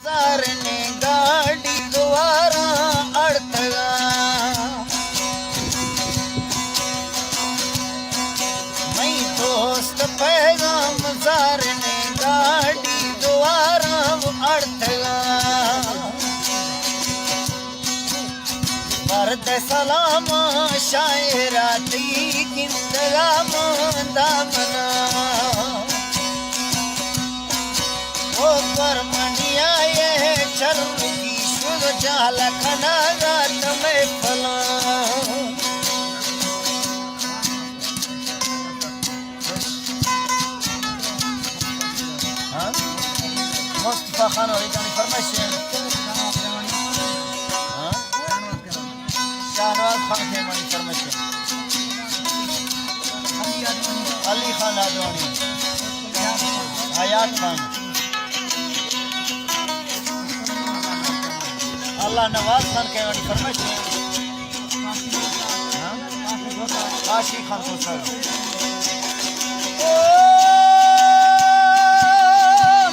सारने गाड़ी द्वारा अड़तगा मैं दोस्त पैगाम सारने गाड़ी द्वारा अड़तगा वर्द सलाम शायराती गिंदगा दामना ओ परमणिया ये चल की शुद्ध जाल खना गात में फला मुस्तफा खान और इतनी फरमाइश शाहनवाज खान के मनी फरमाइश अली खान आदवानी हयात खान अल्लाह नवाज खान के वाली फरमाइश काशी खान को सर ओ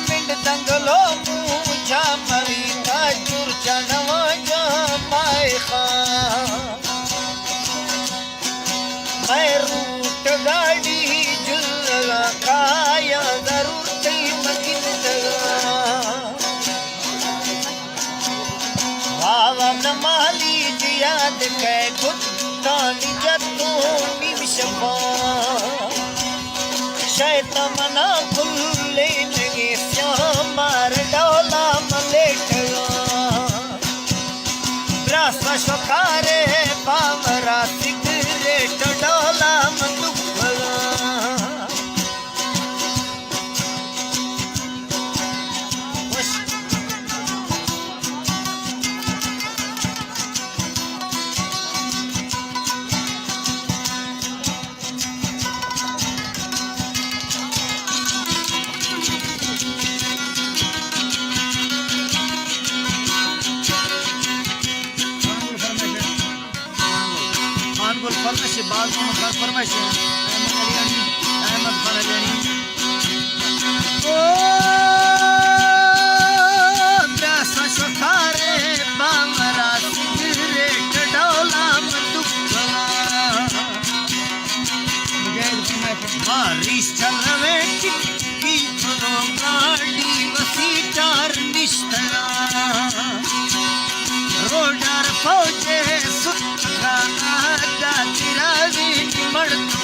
मिंड दंगलो मुझा मरी का जुर चनवा जा पाए खान मैं रूट गाड़ी जुल्ला काया जरूर ती मकिन वावन माली जियाद के कुत्तानी जतूनी विशफा शैतमना भुल्ले लगे श्यामार डोला मलेटगा ब्रासा शोकारे पावरा सिगरेट डोला मंदुखगा फरमाइश बाल खान फरमाइश अहमद खान अलियानी ओ ब्यासा शोखारे बामरा सिगरेट डोला मधुका बारिश चल रहे की फलो गाड़ी वसी चार निश्तरा रोडर पहुंचे सुखा तिरावी निमड़ता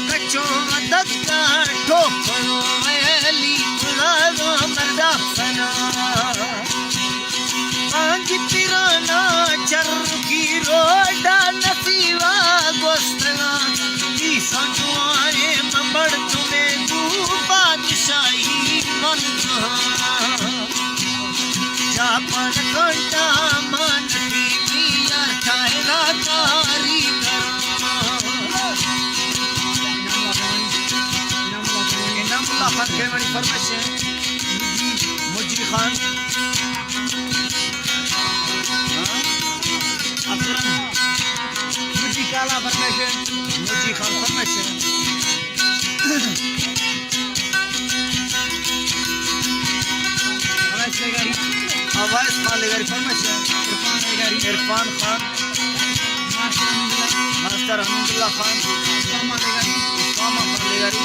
कचो मदक्का ठोकरो मैली पुलारो मदाफना पांच तिराना चरकी रोडा नसीवा गोस्तना की संजुआए ममड़ तुम्हें तू बादशाही मंत्र जापन कंटा मन मिया चाइना कारीगर इनामुल्लाह खान के बड़ी फरमाइश है मुजी खान अकरम मुजी काला फरमाइश है मुजी खान फरमाइश है आवाज खान लेगारी फरमाइश है इरफान खान मास्टर हमीदुल्लाह खान उस्मा खान लेगारी